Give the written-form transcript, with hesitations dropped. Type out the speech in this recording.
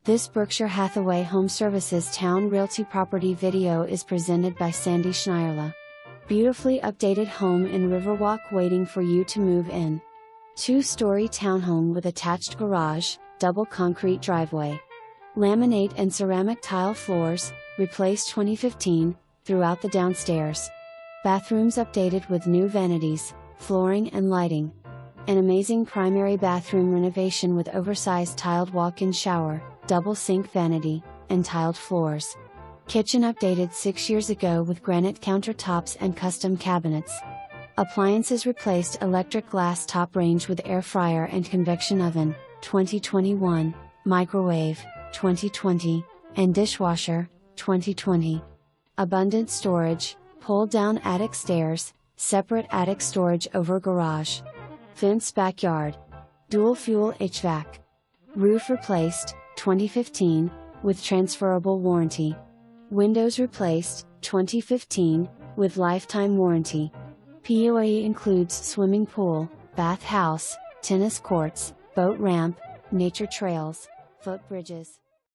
This Berkshire Hathaway HomeServices Towne Realty property video is presented by Sandy Schneierle. Beautifully updated home in Riverwalk waiting for you to move in. 2-story townhome with attached garage, double concrete driveway. Laminate and ceramic tile floors, replaced 2015, throughout the downstairs. Bathrooms updated with new vanities, flooring and lighting. An amazing primary bathroom renovation with oversized tiled walk-in shower, double sink vanity, and tiled floors. Kitchen updated 6 years ago with granite countertops and custom cabinets. Appliances replaced electric glass top range with air fryer and convection oven, 2021, microwave, 2020, and dishwasher, 2020. Abundant storage, pull-down attic stairs, separate attic storage over garage. Fenced backyard. Dual fuel HVAC. Roof replaced, 2015, with transferrable warranty. Windows replaced, 2015, with lifetime warranty. POA includes swimming pool, bath house, tennis courts, boat ramp, nature trails, footbridges.